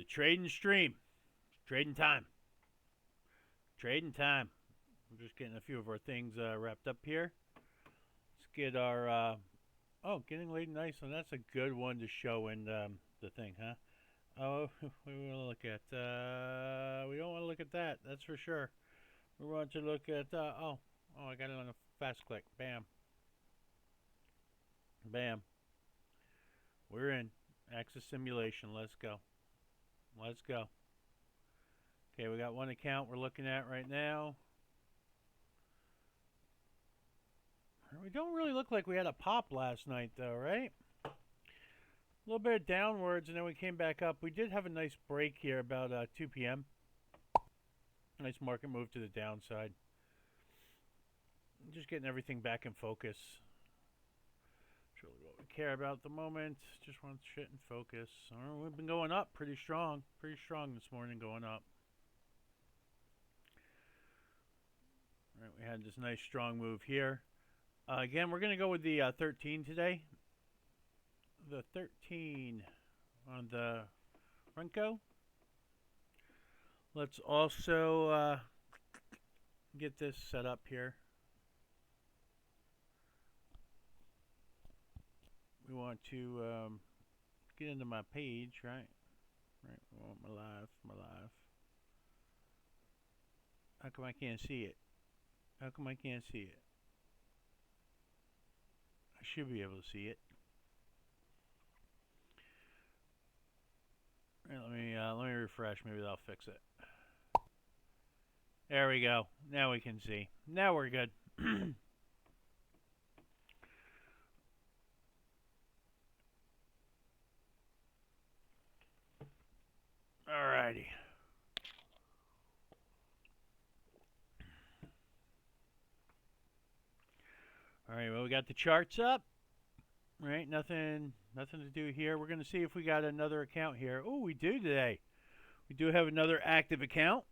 the trading stream. Trading time. Trading time. We're just getting a few of our things wrapped up here. Let's get our. Oh, getting late and nice, and that's a good one to show in the thing, huh? Oh, we want to look at. We don't want to look at that. That's for sure. We want to look at. I got it on a fast click. Bam. Bam. We're in. Access simulation. Let's go. Let's go. Okay, we got one account we're looking at right now. We don't really look like we had a pop last night, though, right? A little bit downwards, and then we came back up. We did have a nice break here about 2 p.m. Nice market move to the downside. Just getting everything back in focus. That's really what we care about at the moment. Just want shit in focus. We've been going up pretty strong. Pretty strong this morning going up. All right, we had this nice strong move here. Again, we're going to go with the 13 today. The 13 on the Renko. Let's also get this set up here. We want to get into my page, right? Right, we want my live. How come I can't see it? How come I can't see it? I should be able to see it. Right, let me refresh. Maybe that'll fix it. There we go. Now we can see. Now we're good. Alrighty. Alright, well, we got the charts up. Right, nothing to do here. We're going to see if we got another account here. Oh, we do today. We do have another active account.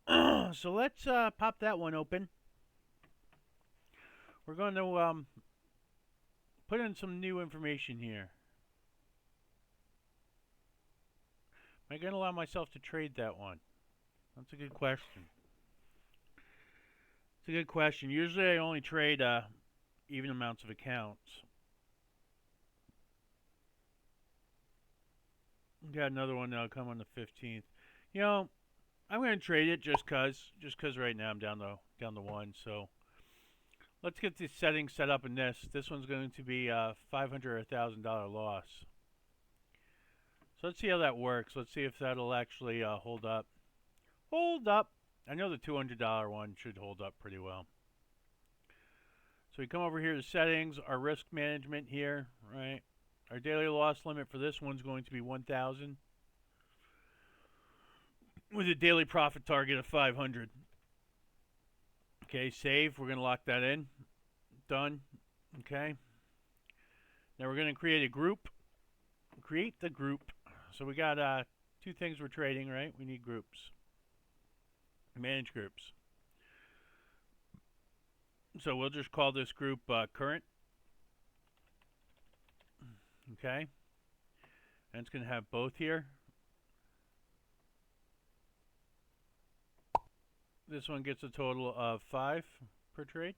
So let's pop that one open. We're going to put in some new information here. Am I going to allow myself to trade that one? That's a good question. It's a good question. Usually I only trade even amounts of accounts. Got another one that'll come on the 15th. You know, I'm going to trade it just cause right now I'm down to one. So let's get the settings set up in this. This one's going to be $500 or $1,000 loss. So let's see how that works. Let's see if that'll actually hold up. Hold up. I know the $200 one should hold up pretty well. So we come over here to settings, our risk management here, right? Our daily loss limit for this one's going to be 1,000 with a daily profit target of 500. Okay, save. We're going to lock that in. Done. Okay. Now we're going to create a group. Create the group. So we got two things we're trading, right? We need groups. Manage groups. So we'll just call this group current. Okay. And it's going to have both here. This one gets a total of 5 per trade.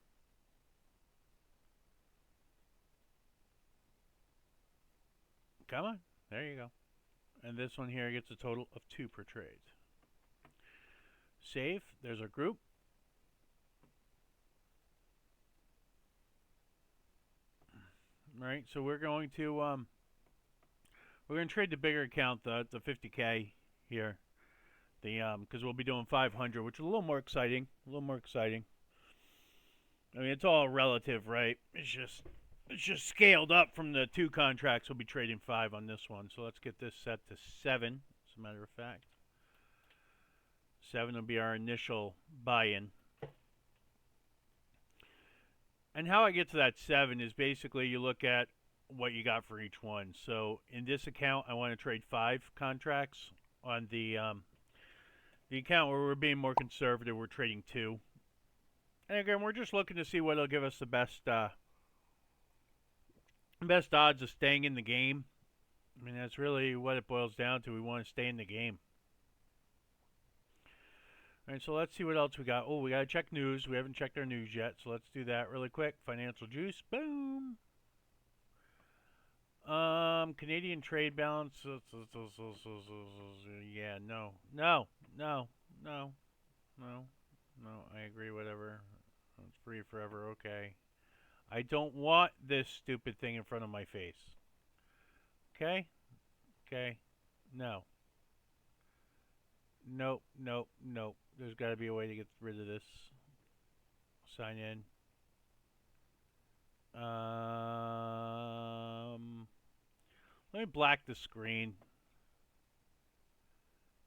Come on. There you go. And this one here gets a total of 2 per trade. Save. There's our group. Right, so we're going to trade the bigger account, the 50K here, because we'll be doing 500, which is a little more exciting. I mean, it's all relative, right? It's just scaled up from the 2 contracts. We'll be trading 5 on this one. So let's get this set to 7. As a matter of fact, 7 will be our initial buy-in. And how I get to that 7 is basically you look at what you got for each one. So in this account, I want to trade 5 contracts. On the account where we're being more conservative, we're trading 2. And again, we're just looking to see what will give us the best odds of staying in the game. I mean, that's really what it boils down to. We want to stay in the game. All right, so let's see what else we got. Oh, we got to check news. We haven't checked our news yet, so let's do that really quick. Financial juice. Boom. Canadian trade balance. Yeah, no. No. No. No. No. No. I agree, whatever. It's free forever. Okay. I don't want this stupid thing in front of my face. Okay? Okay. No. Nope. Nope. Nope. There's got to be a way to get rid of this. Sign in. Let me black the screen.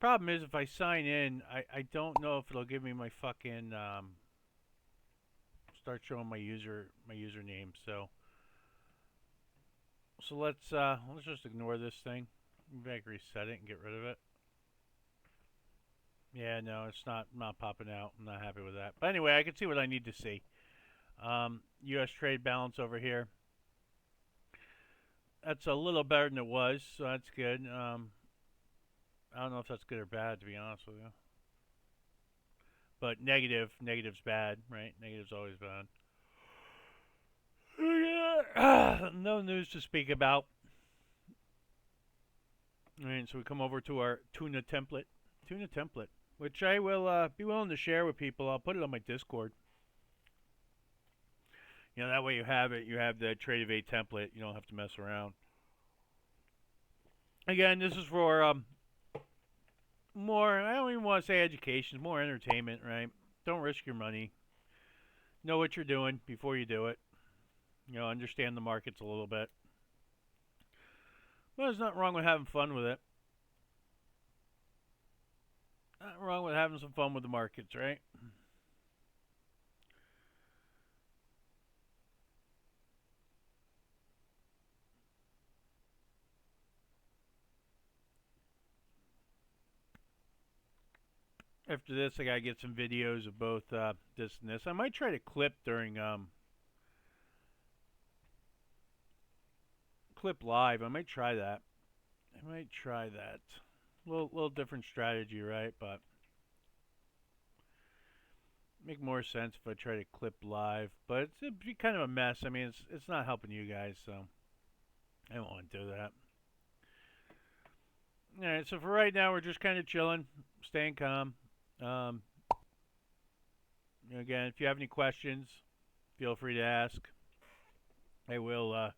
Problem is, if I sign in, I don't know if it'll give me my fucking start showing my username. So let's just ignore this thing. Maybe I can reset it and get rid of it. Yeah, no, it's not popping out. I'm not happy with that. But anyway, I can see what I need to see. U.S. trade balance over here. That's a little better than it was, so that's good. I don't know if that's good or bad, to be honest with you. But negative's bad, right? Negative's always bad. No news to speak about. All right, so we come over to our tuna template, which I will be willing to share with people. I'll put it on my Discord. You know, that way you have it. You have the Trade of 8 template. You don't have to mess around. Again, this is for more, I don't even want to say education, more entertainment, right? Don't risk your money. Know what you're doing before you do it. You know, understand the markets a little bit. But there's nothing wrong with having fun with it. Nothing wrong with having some fun with the markets, right? After this, I gotta get some videos of both this and this. I might try to clip during clip live. I might try that. Little different strategy, right? But make more sense if I try to clip live. But it'd be kind of a mess. I mean, it's not helping you guys, so I don't want to do that. All right. So for right now, we're just kind of chilling, staying calm. Again, if you have any questions, feel free to ask. I will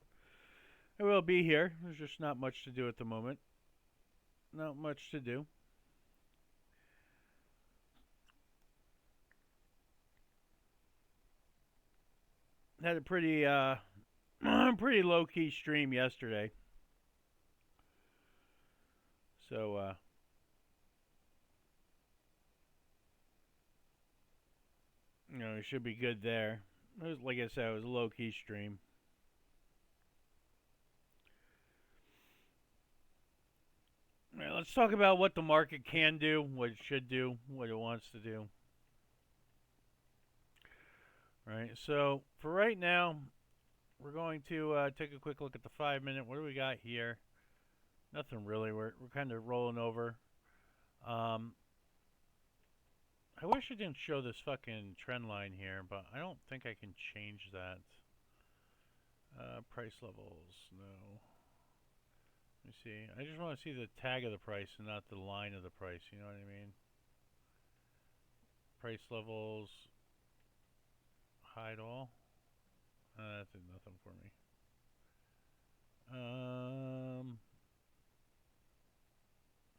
be here. There's just not much to do at the moment. Not much to do. Had a pretty pretty low key stream yesterday. So you know, it should be good there. It was, like I said, it was a low key stream. All right, let's talk about what the market can do, what it should do, what it wants to do. All right, so for right now, we're going to take a quick look at the 5 minute. What do we got here? Nothing really. We're kind of rolling over. I wish I didn't show this fucking trend line here, but I don't think I can change that. Price levels, no. Let me see. I just want to see the tag of the price and not the line of the price. You know what I mean? Price levels. Hide all. That did nothing for me.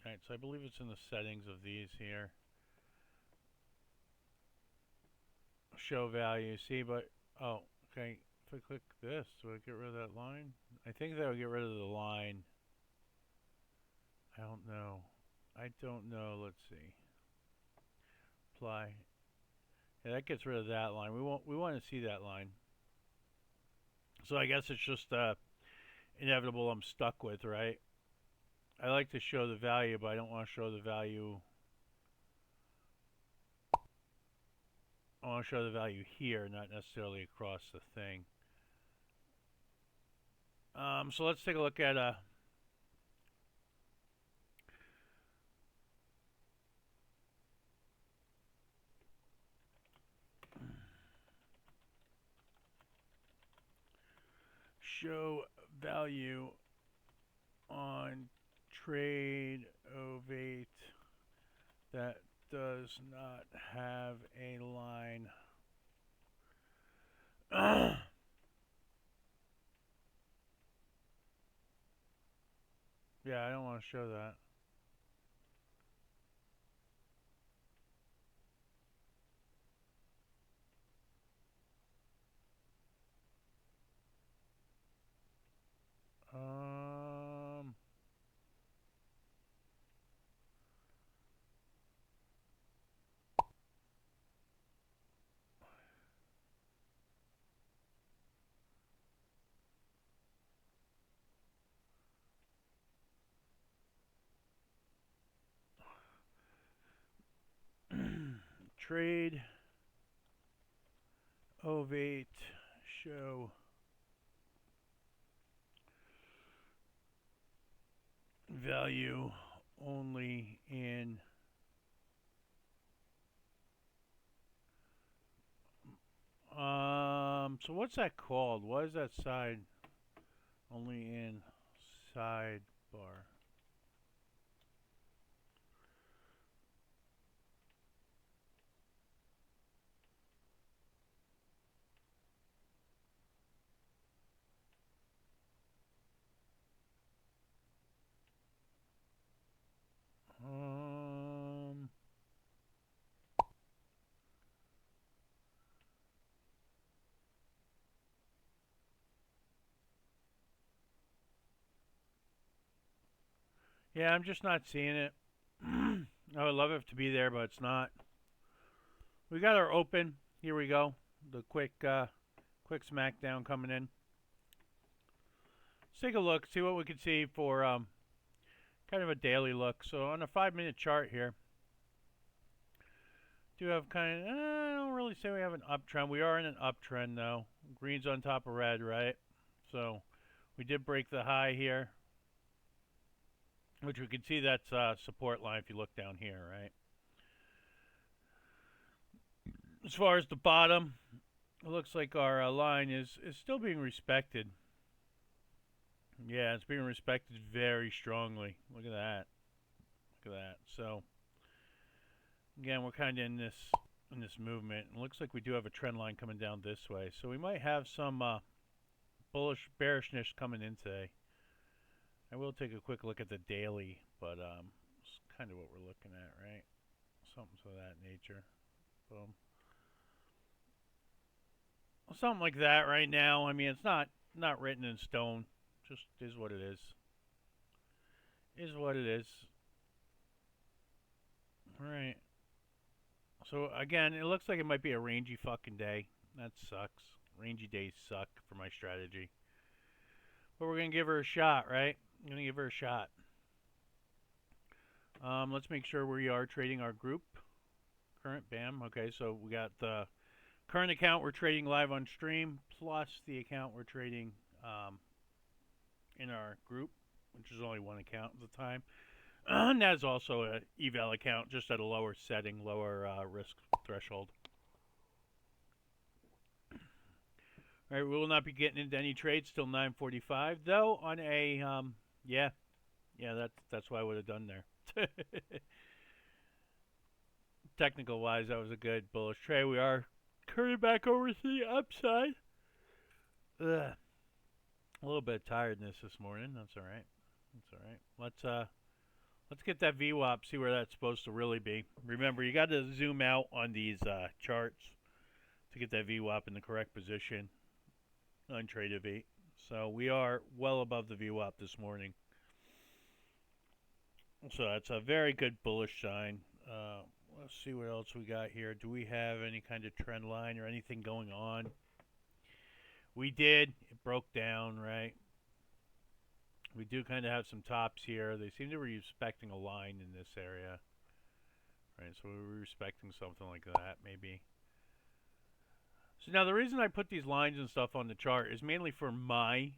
Alright, so I believe it's in the settings of these here. Show value. See, but oh, okay. If I click this, do I get rid of that line? I think that would get rid of the line. I don't know. Let's see. Apply. Yeah, that gets rid of that line. We want to see that line. So I guess it's just inevitable I'm stuck with, right? I like to show the value, but I don't want to show the value. I want to show the value here, not necessarily across the thing. So let's take a look at show value on trade ovate that does not have a line. Yeah, I don't want to show that. Um, trade ovate show value only in so what's that called? What is that side only in sidebar? Um yeah, I'm just not seeing it. I would love it to be there, but it's not. We got our open. Here we go. The quick smackdown coming in. Let's take a look, see what we can see for kind of a daily look. So on a 5-minute chart here, do have kind of, I don't really say we have an uptrend. We are in an uptrend though. Green's on top of red, right? So we did break the high here, which we can see that's support line if you look down here, right? As far as the bottom, it looks like our line is still being respected. Yeah, it's being respected very strongly. Look at that. Look at that. So again, we're kind of in this movement. It looks like we do have a trend line coming down this way. So we might have some bullish bearishness coming in today. I will take a quick look at the daily, but it's kind of what we're looking at, right? Something of that nature. Boom. Well, something like that right now. I mean, it's not written in stone. Just is what it is. Is what it is. All right. So again, it looks like it might be a rangy fucking day. That sucks. Rangy days suck for my strategy. But we're gonna give her a shot, right? I'm gonna give her a shot. Let's make sure we are trading our group. Current, bam. Okay, so we got the current account we're trading live on stream, plus the account we're trading in our group, which is only one account at the time. And that's also an eval account, just at a lower setting, lower risk threshold. All right, we will not be getting into any trades till 9:45, though. On a yeah, that's what I would have done there. Technical wise, that was a good bullish trade. We are currently back over to the upside. Ugh. A little bit of tiredness this morning. That's all right. That's all right. Let's get that VWAP. See where that's supposed to really be. Remember, you got to zoom out on these charts to get that VWAP in the correct position on trade of 8. So we are well above the VWAP this morning. So that's a very good bullish sign. Let's see what else we got here. Do we have any kind of trend line or anything going on? We did. It broke down, right? We do kind of have some tops here. They seem to be respecting a line in this area. Right, so we're respecting something like that, maybe. So now the reason I put these lines and stuff on the chart is mainly for my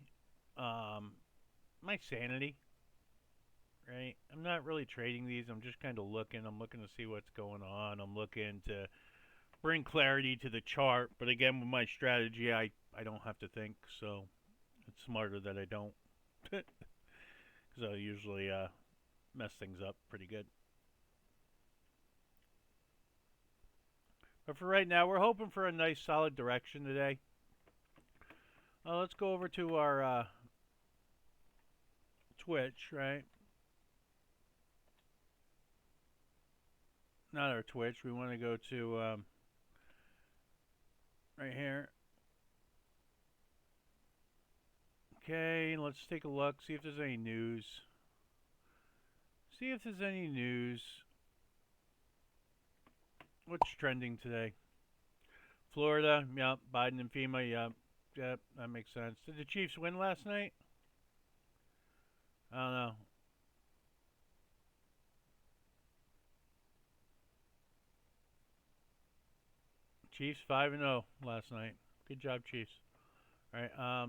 sanity. Right? I'm not really trading these. I'm just kind of looking. I'm looking to see what's going on. I'm looking to bring clarity to the chart. But again, with my strategy, I don't have to think. So It's smarter that I don't, because I usually mess things up pretty good. But for right now, we're hoping for a nice solid direction today. Let's go over to our Twitch, right? Not our Twitch. We want to go to right here. Okay, let's take a look. See if there's any news. See if there's any news. What's trending today? Florida, yep. Biden and FEMA, yep. Yep, that makes sense. Did the Chiefs win last night? I don't know. Chiefs 5-0 last night. Good job, Chiefs. All right.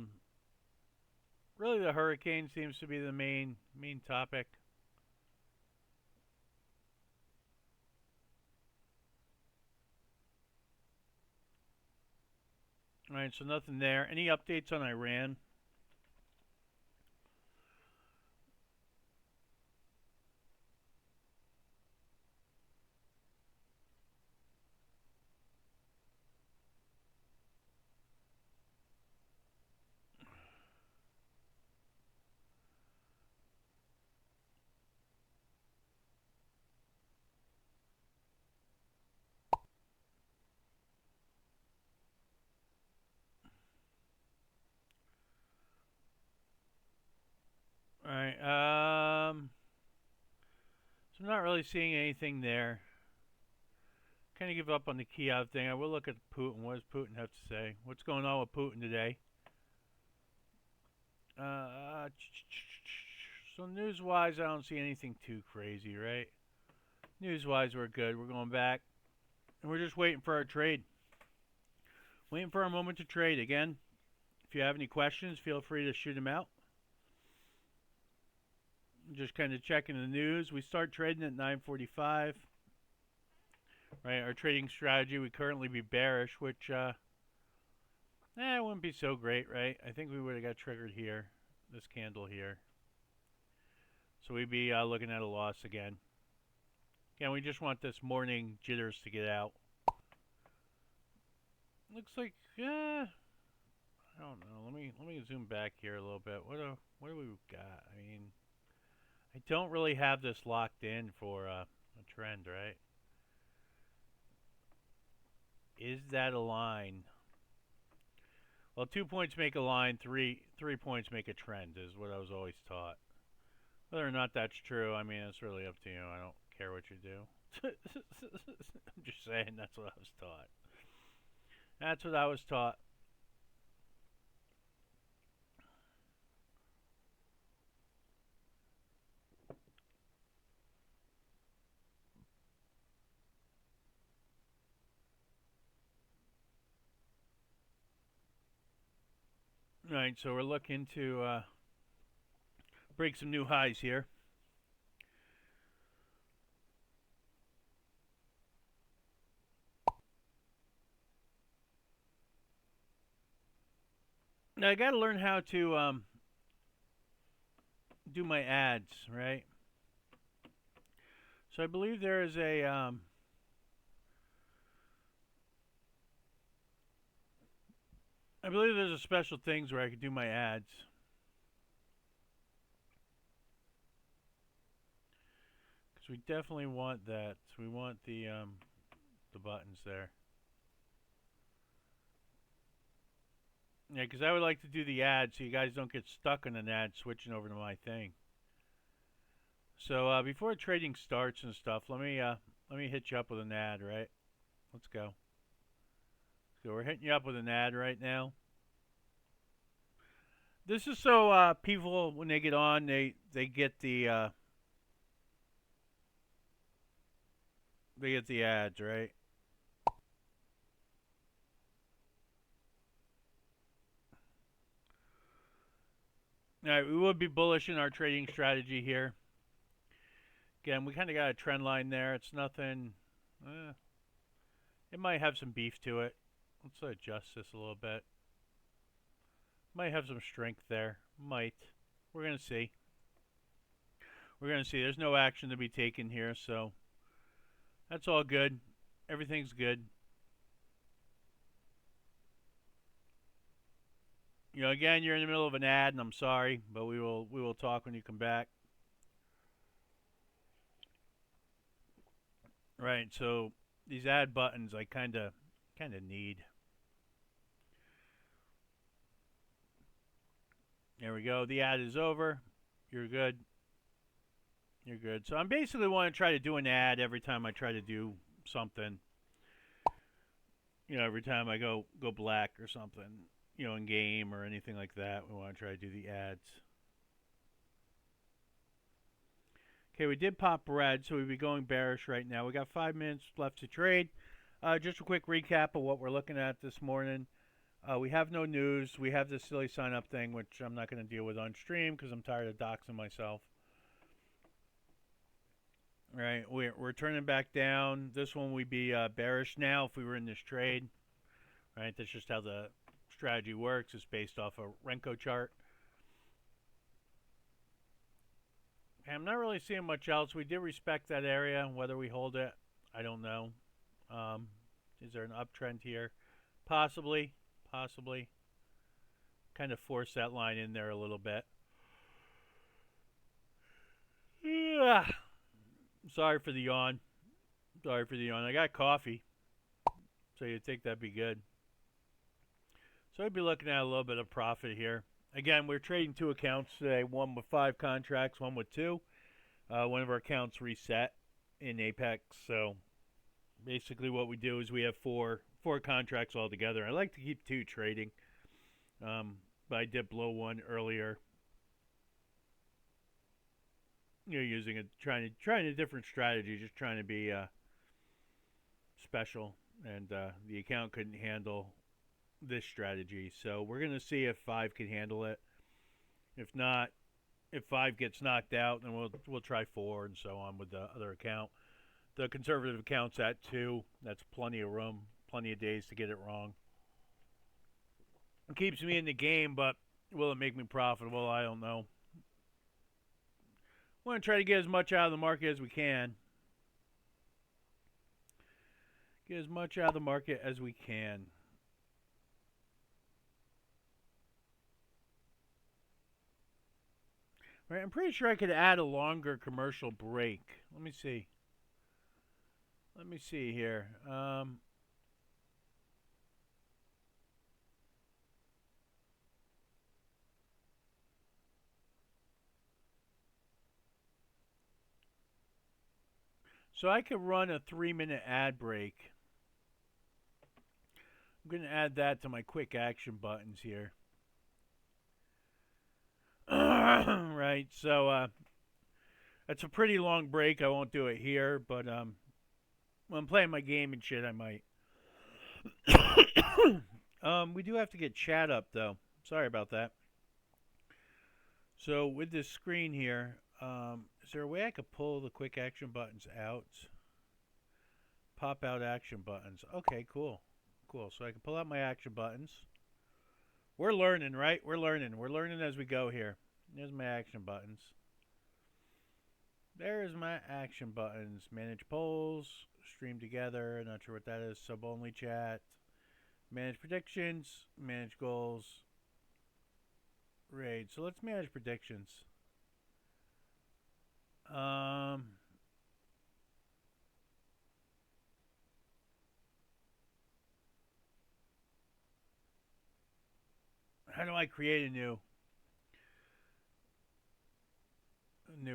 Really, the hurricane seems to be the main topic. All right, so nothing there. Any updates on Iran? All right. So I'm not really seeing anything there. Kind of give up on the Kiev thing. I will look at Putin. What does Putin have to say? What's going on with Putin today? So news-wise, I don't see anything too crazy, right? News-wise, we're good. We're going back, and we're just waiting for our trade. Waiting for a moment to trade. Again, if you have any questions, feel free to shoot them out. Just kind of checking the news. We start trading at 9:45. Right, our trading strategy would currently be bearish, which it wouldn't be so great, right? I think we would have got triggered here, this candle here. So we'd be looking at a loss again. Again, we just want this morning jitters to get out. Looks like, I don't know. Let me zoom back here a little bit. What do we got? I mean, I don't really have this locked in for a trend, right? Is that a line? Well, 2 points make a line. Three points make a trend. Is what I was always taught. Whether or not that's true, I mean, it's really up to you. I don't care what you do. I'm just saying that's what I was taught. That's what I was taught. Right, so we're looking to break some new highs here. Now I got to learn how to do my ads, right? So I believe there is a I believe there's a special things where I can do my ads. Because we definitely want that. We want the buttons there. Yeah, because I would like to do the ad so you guys don't get stuck on an ad switching over to my thing. So before trading starts and stuff, let me hit you up with an ad, right? Let's go. So we're hitting you up with an ad right now. This is so people when they get on, they get the ads, right? All right, we would be bullish in our trading strategy here. Again, we kind of got a trend line there. It's nothing. It might have some beef to it. Let's adjust this a little bit. Might have some strength there. Might. We're going to see. We're going to see. There's no action to be taken here, so that's all good. Everything's good. You know, again, you're in the middle of an ad, and I'm sorry, but we will talk when you come back. Right. So these ad buttons, I kind of need. There we go. The ad is over. You're good. You're good. So I'm basically want to try to do an ad every time I try to do something. You know, every time I go black or something, you know, in game or anything like that, we want to try to do the ads. Okay, we did pop red, so we'd be going bearish right now. We got 5 minutes left to trade. Just a quick recap of what we're looking at this morning. We have no news. We have this silly sign-up thing, which I'm not going to deal with on stream because I'm tired of doxing myself. All right, we're turning back down. This one we'd be bearish now if we were in this trade. Right, that's just how the strategy works. It's based off a Renko chart. Okay, I'm not really seeing much else. We did respect that area. Whether we hold it, I don't know. Is there an uptrend here? Possibly. Possibly. Kind of force that line in there a little bit. Yeah. Sorry for the yawn. Sorry for the yawn. I got coffee, so you'd think that'd be good. So I'd be looking at a little bit of profit here. Again, we're trading 2 accounts today. One with 5 contracts, one with 2. One of our accounts reset in Apex. So basically what we do is we have 4 contracts all together. I like to keep 2 trading, but I did blow one earlier. You know, using trying a different strategy, just trying to be special, and the account couldn't handle this strategy. So we're gonna see if 5 can handle it. If not, if 5 gets knocked out, then we'll try 4 and so on with the other account. The conservative account's at 2. That's plenty of room, plenty of days to get it wrong. It keeps me in the game, but will it make me profitable? I don't know. We want to try to get as much out of the market as we can. Get as much out of the market as we can. All right, I'm pretty sure I could add a longer commercial break. Let me see. Let me see here. So I could run a 3-minute ad break. I'm going to add that to my quick action buttons here. Right, so that's a pretty long break. I won't do it here, but when I'm playing my game and shit, I might. We do have to get chat up, though. Sorry about that. So with this screen here, is there a way I could pull the quick action buttons out? Pop out action buttons. Okay, cool. Cool. So I can pull out my action buttons. We're learning, right? We're learning. We're learning as we go here. There's my action buttons. There's my action buttons. Manage polls. Stream together. Not sure what that is. Sub-only chat. Manage predictions. Manage goals. Raid. So let's manage predictions. How do I create a new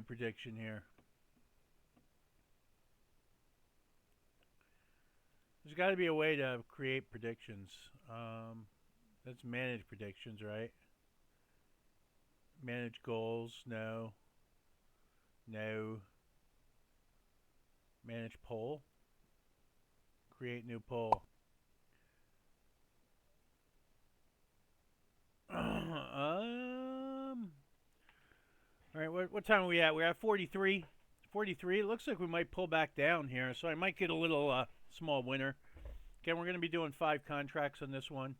prediction here? There's got to be a way to create predictions. Let's manage predictions, right? Manage goals, no. No. Manage poll. Create new poll. Alright, what time are we at? We're at 43. 43. It looks like we might pull back down here, so I might get a little small winner. Again, we're going to be doing 5 contracts on this one.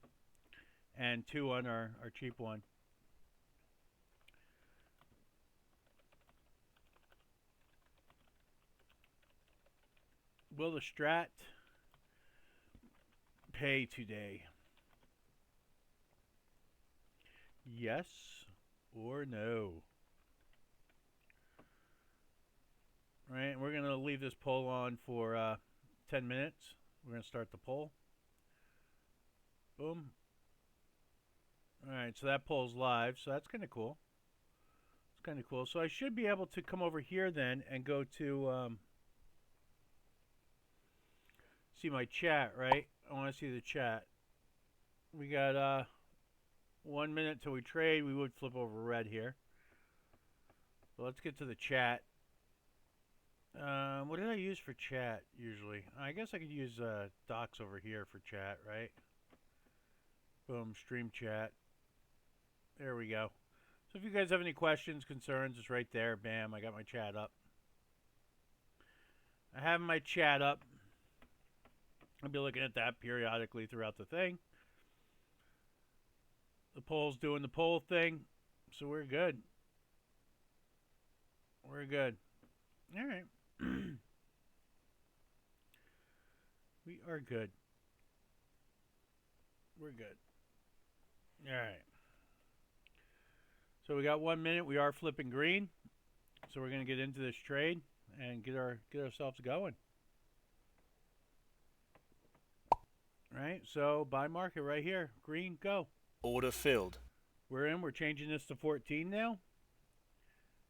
and 2 on our cheap one. Will the strat pay today? Yes or no? Right, we're going to leave this poll on for 10 minutes. We're going to start the poll. Boom. Alright, so that poll's live, so that's kind of cool. It's kind of cool. So I should be able to come over here then and go to see my chat, right? I want to see the chat. We got 1 minute till we trade. We would flip over red here. So let's get to the chat. What did I use for chat usually? I guess I could use docs over here for chat, right? Boom, stream chat. There we go. So if you guys have any questions, concerns, it's right there. Bam, I got my chat up. I have my chat up. I'll be looking at that periodically throughout the thing. The poll's doing the poll thing, so we're good. We're good. All right. We are good. We're good. All right. So we got 1 minute. We are flipping green. So we're going to get into this trade and get ourselves going. Right? So buy market right here. Green, go. Order filled. We're in. We're changing this to 14 now.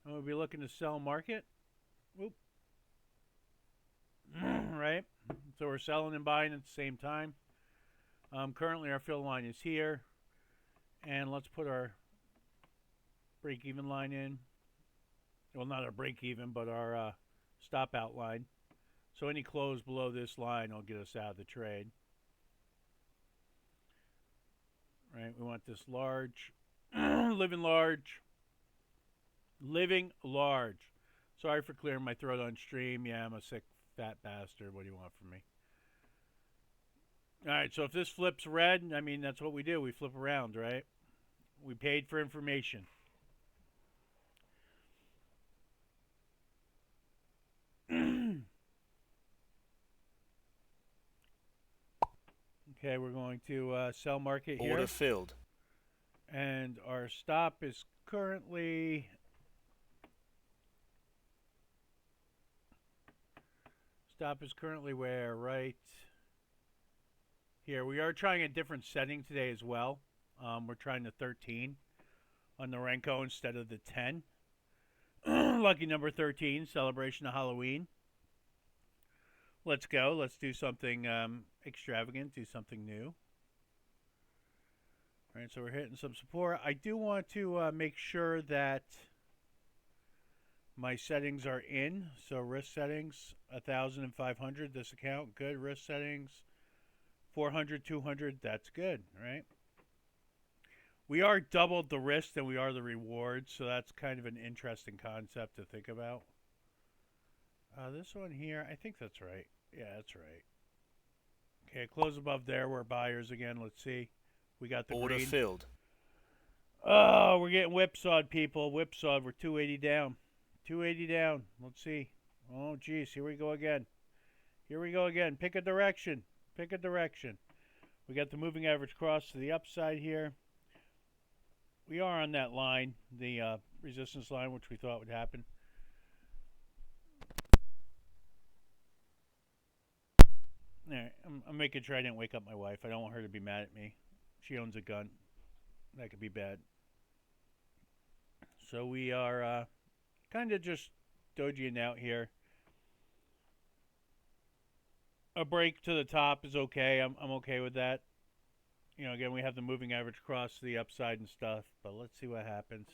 And we'll be looking to sell market. Whoop. Right? So we're selling and buying at the same time. Currently our fill line is here. And let's put our break-even line in. Well, not our break-even, but our stop-out line. So any close below this line will get us out of the trade. Right, we want this large. Living large. Living large. Sorry for clearing my throat on stream. Yeah, I'm a sick, fat bastard. What do you want from me? Alright, so if this flips red, I mean, that's what we do. We flip around, right? We paid for information. Okay, we're going to sell market here. Order filled. And our stop is currently... Stop is currently where? Right here. We are trying a different setting today as well. We're trying the 13 on the Renko instead of the 10. Lucky number 13, celebration of Halloween. Let's go. Let's do something extravagant, do something new. All right, so we're hitting some support. I do want to make sure that my settings are in. So risk settings, 1,000 and 500, this account, good. Risk settings, 400, 200, that's good, right? We are doubled the risk than we are the reward, so that's kind of an interesting concept to think about. This one here, I think that's right. Yeah, that's right. Okay, close above there. We're buyers again. Let's see. We got the Order green. filled. Oh, we're getting whipsawed, people. Whipsawed. We're 280 down. 280 down. Let's see. Oh, geez. Here we go again. Here we go again. Pick a direction. Pick a direction. We got the moving average cross to the upside here. We are on that line, the resistance line, which we thought would happen. All right, I'm making sure I didn't wake up my wife. I don't want her to be mad at me. She owns a gun. That could be bad. So we are kind of just dojiing out here. A break to the top is okay. I'm okay with that. You know, again, we have the moving average cross to the upside and stuff, but let's see what happens.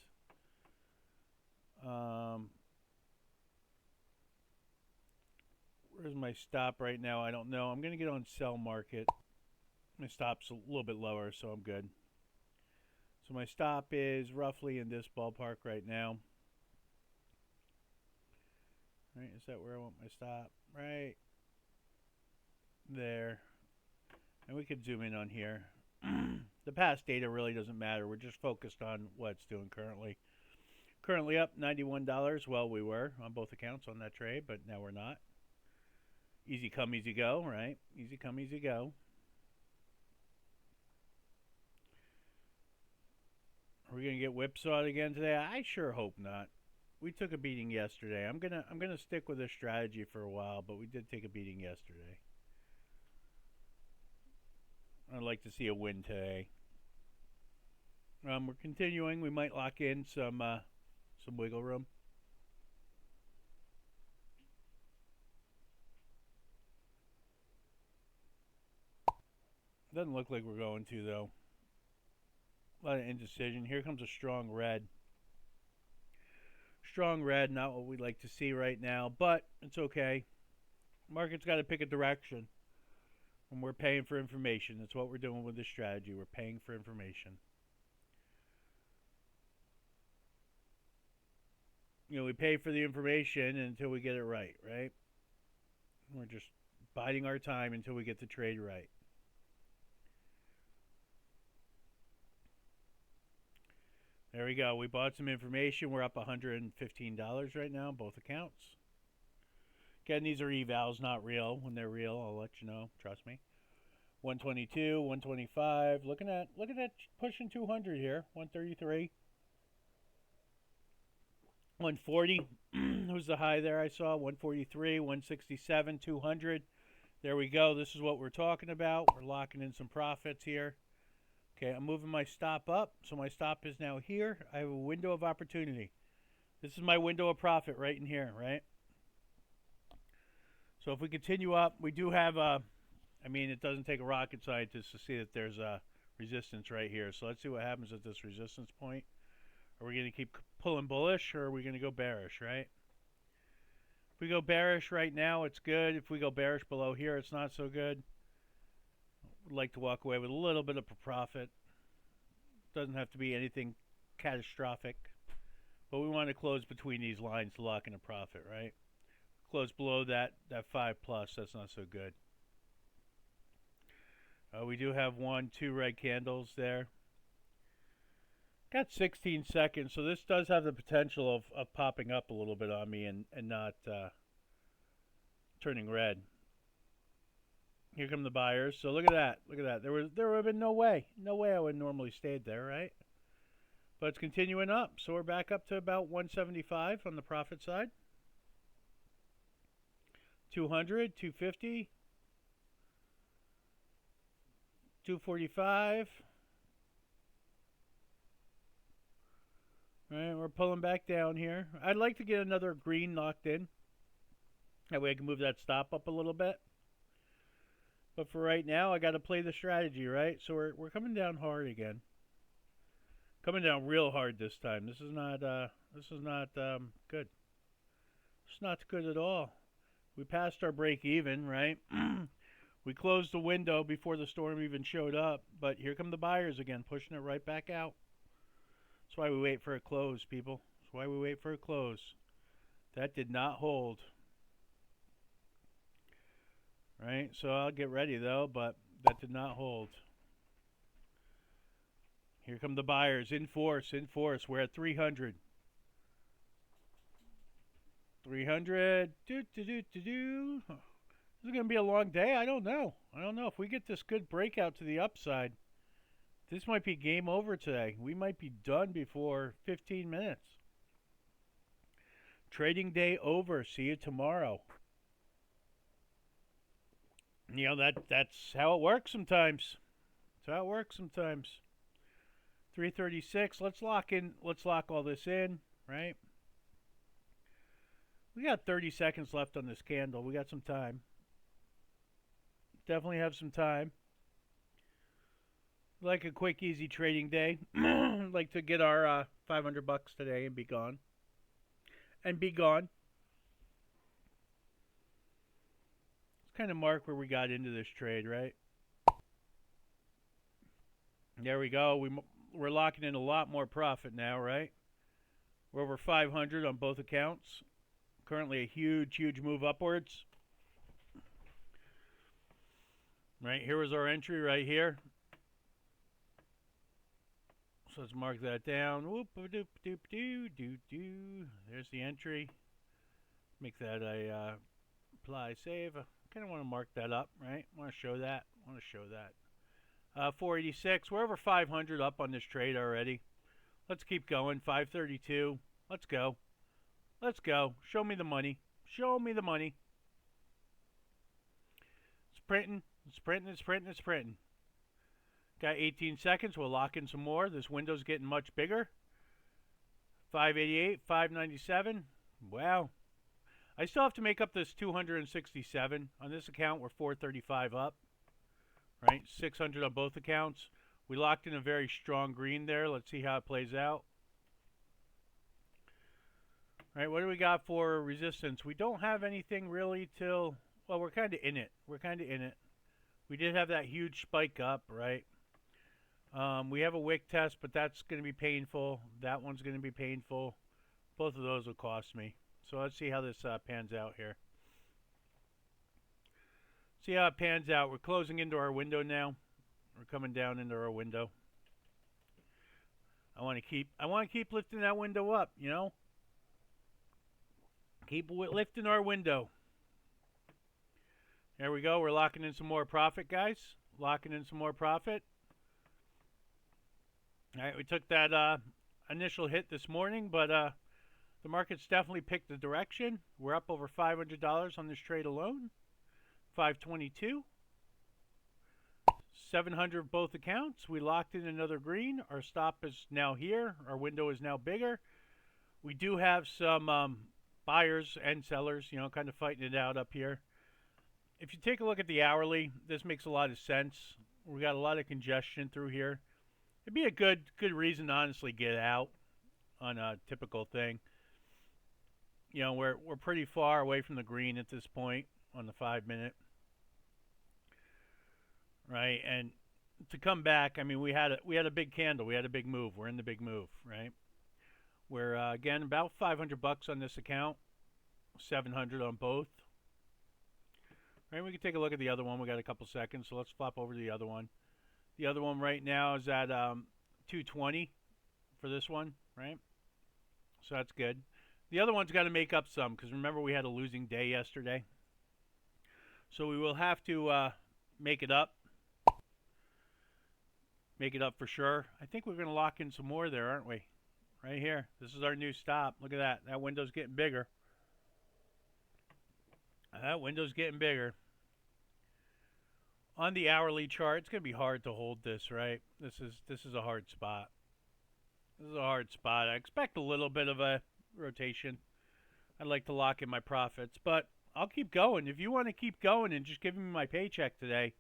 Where's my stop right now? I don't know. I'm going to get on sell market. My stop's a little bit lower, so I'm good. So my stop is roughly in this ballpark right now. Right, is that where I want my stop? Right there. And we could zoom in on here. The past data really doesn't matter. We're just focused on what it's doing currently. Currently up $91. Well, we were on both accounts on that trade, but now we're not. Easy come, easy go, right? Easy come, easy go. Are we gonna get whipsawed again today? I sure hope not. We took a beating yesterday. I'm gonna stick with this strategy for a while, but we did take a beating yesterday. I'd like to see a win today. We're continuing. We might lock in some wiggle room. Doesn't look like we're going to though. A lot of indecision. Here comes a strong red. Strong red, not what we'd like to see right now, but it's okay. Market's got to pick a direction. And we're paying for information. That's what we're doing with this strategy. We're paying for information. You know, we pay for the information until we get it right, right? We're just biding our time until we get the trade right. There we go. We bought some information. We're up $115 right now, both accounts. Again, these are evals, not real. When they're real, I'll let you know. Trust me. 122, 125. Looking at pushing 200 here. 133. 140 was the high there I saw. 143, 167, 200. There we go. This is what we're talking about. We're locking in some profits here. Okay, I'm moving my stop up. So my stop is now here. I have a window of opportunity. This is my window of profit right in here, right? So if we continue up, we do have a, I mean, it doesn't take a rocket scientist to see that there's a resistance right here. So let's see what happens at this resistance point. Are we going to keep pulling bullish, or are we going to go bearish, right? If we go bearish right now, it's good. If we go bearish below here, it's not so good. Would like to walk away with a little bit of a profit. Doesn't have to be anything catastrophic. But we want to close between these lines to lock in a profit, right? Close below that 5 plus, that's not so good. We do have 2 red candles there. Got 16 seconds, so this does have the potential of popping up a little bit on me and not turning red. Here come the buyers. So look at that. Look at that. There would have been no way. No way I would normally stayed there, right? But it's continuing up. So we're back up to about 175 on the profit side. 200, 250, 245. All right, we're pulling back down here. I'd like to get another green locked in. That way I can move that stop up a little bit. But for right now, I got to play the strategy, right? So we're coming down hard again. Coming down real hard this time. This is not good. It's not good at all. We passed our break even, right? We closed the window before the storm even showed up, but here come the buyers again, pushing it right back out. That's why we wait for a close, people. That's why we wait for a close. That did not hold. Right? So I'll get ready though, but that did not hold. Here come the buyers in force, in force. We're at 300. 300. This is going to be a long day. I don't know. If we get this good breakout to the upside, this might be game over today. We might be done before 15 minutes. Trading day over. See you tomorrow. You know, that's how it works sometimes. That's how it works sometimes. 336. Let's lock all this in, right? We got 30 seconds left on this candle. We got some time. Definitely have some time. Like a quick, easy trading day. Like to get our $500 today and be gone. And be gone. It's kind of mark where we got into this trade, right? There we go. We're locking in a lot more profit now, right? We're over 500 on both accounts. Currently a huge, huge move upwards. Right, here was our entry right here. So let's mark that down. Whoop doop doop doo doo doo. There's the entry. Make that a apply save. Kind of want to mark that up, right? Want to show that. 486. We're over 500 up on this trade already. Let's keep going. 532. Let's go. Let's go. Show me the money. Show me the money. It's printing. It's printing. It's printing. It's printing. Got 18 seconds. We'll lock in some more. This window's getting much bigger. 588. 597. Wow. I still have to make up this 267. On this account, we're 435 up. Right? 600 on both accounts. We locked in a very strong green there. Let's see how it plays out. All right, what do we got for resistance? We don't have anything really till, well, we're kind of in it. We're kind of in it. We did have that huge spike up, right? We have a wick test, but that's going to be painful. That one's going to be painful. Both of those will cost me. So let's see how this pans out here. See how it pans out. We're closing into our window now. We're coming down into our window. I want to keep lifting that window up, you know? Keep lifting our window. There we go. We're locking in some more profit, guys. Locking in some more profit. All right, we took that initial hit this morning, but the market's definitely picked the direction. We're up over $500 on this trade alone. 522. 700 both accounts. We locked in another green. Our stop is now here. Our window is now bigger. We do have some buyers and sellers, you know, kind of fighting it out up here. If you take a look at the hourly, this makes a lot of sense. We got a lot of congestion through here. It'd be a good reason to honestly get out on a typical thing. You know, we're pretty far away from the green at this point on the 5 minute. Right, and to come back, I mean, we had a big candle, we had a big move. We're in the big move, right? We're again about $500 on this account, 700 on both. Right, we can take a look at the other one. We got a couple seconds, so let's flop over to the other one. The other one right now is at 220 for this one, right? So that's good. The other one's got to make up some because remember we had a losing day yesterday, so we will have to make it up. Make it up for sure. I think we're going to lock in some more there, aren't we? Right here. This is our new stop. Look at that. That window's getting bigger. That window's getting bigger. On the hourly chart, it's going to be hard to hold this, right? This is a hard spot. This is a hard spot. I expect a little bit of a rotation. I'd like to lock in my profits, but I'll keep going. If you want to keep going and just give me my paycheck today,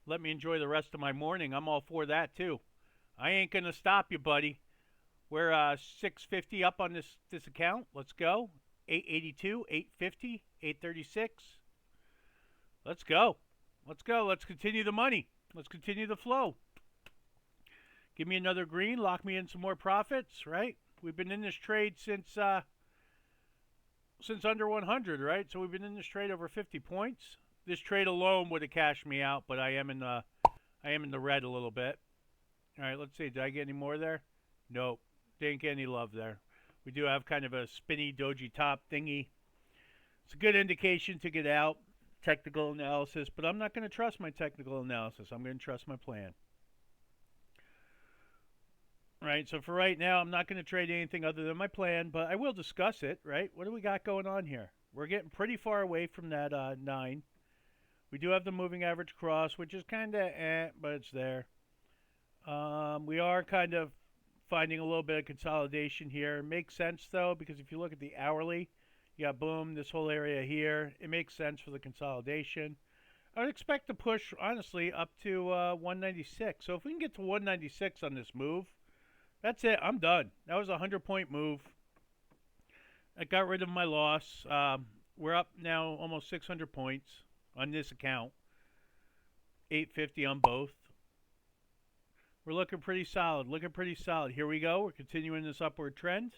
let me enjoy the rest of my morning. I'm all for that too. I ain't gonna stop you, buddy. We're 650 up on this account. Let's go. 882, 850, 836. Let's go. Let's go. Let's continue the money. Let's continue the flow. Give me another green. Lock me in some more profits. Right? We've been in this trade since under 100. Right? So we've been in this trade over 50 points. This trade alone would have cashed me out, but I am in the red a little bit. All right, let's see. Did I get any more there? Nope. Didn't get any love there. We do have kind of a spinny doji top thingy. It's a good indication to get out. Technical analysis, but I'm not going to trust my technical analysis. I'm going to trust my plan. All right, so for right now, I'm not going to trade anything other than my plan, but I will discuss it, right? What do we got going on here? We're getting pretty far away from that 9. We do have the moving average cross, which is kind of but it's there. We are kind of finding a little bit of consolidation here. It makes sense, though, because if you look at the hourly, you got boom, this whole area here. It makes sense for the consolidation. I would expect to push, honestly, up to 196. So if we can get to 196 on this move, that's it. I'm done. That was a 100-point move. I got rid of my loss. We're up now almost 600 points on this account. 850 on both. We're looking pretty solid. Looking pretty solid. Here we go. We're continuing this upward trend.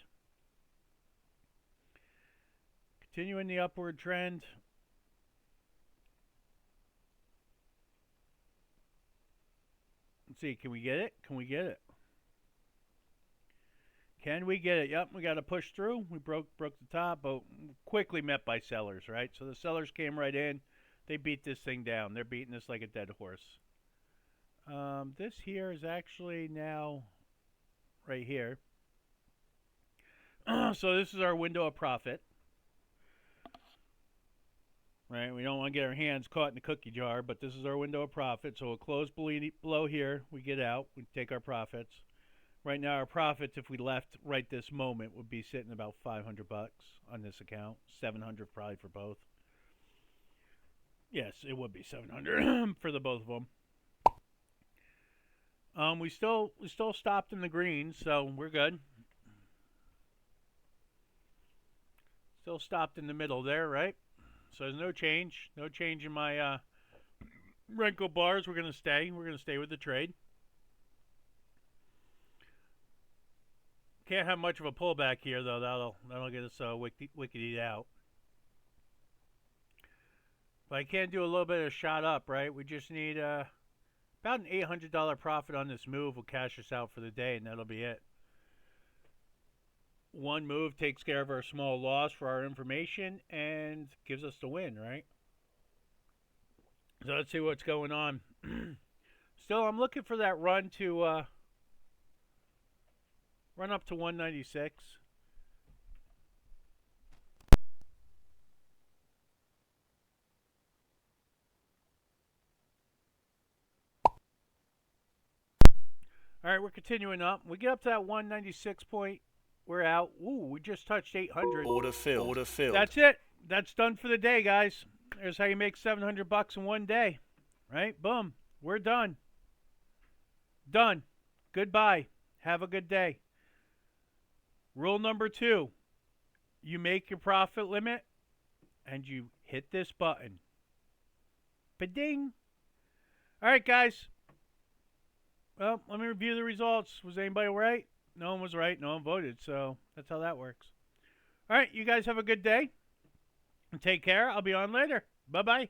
Continuing the upward trend. Let's see. Can we get it? Can we get it? Can we get it? Yep, we got to push through. We broke the top, but quickly met by sellers, right? So the sellers came right in. They beat this thing down. They're beating this like a dead horse. This here is actually now right here. So this is our window of profit. Right, we don't want to get our hands caught in the cookie jar, but this is our window of profit. So we'll close below here. We get out. We take our profits. Right now, our profits, if we left right this moment, would be sitting about $500 on this account. 700 probably for both. Yes, it would be 700 for the both of them. We still stopped in the green, so we're good. Still stopped in the middle there, right? So there's no change. No change in my wrinkle bars. We're gonna stay. We're gonna stay with the trade. Can't have much of a pullback here though. That'll get us wickety out. But I can do a little bit of shot up, right? We just need about an $800 profit on this move. Will cash us out for the day, and that'll be it. One move takes care of our small loss for our information and gives us the win, right? So let's see what's going on. Still, I'm looking for that run to run up to 196. All right, we're continuing up. We get up to that 196 point. We're out. Ooh, we just touched 800. Order filled. Order filled. That's it. That's done for the day, guys. There's how you make $700 in one day. Right? Boom. We're done. Done. Goodbye. Have a good day. Rule number 2. You make your profit limit and you hit this button. Ba-ding. All right, guys. Well, let me review the results. Was anybody right? No one was right. No one voted. So that's how that works. All right. You guys have a good day. And take care. I'll be on later. Bye-bye.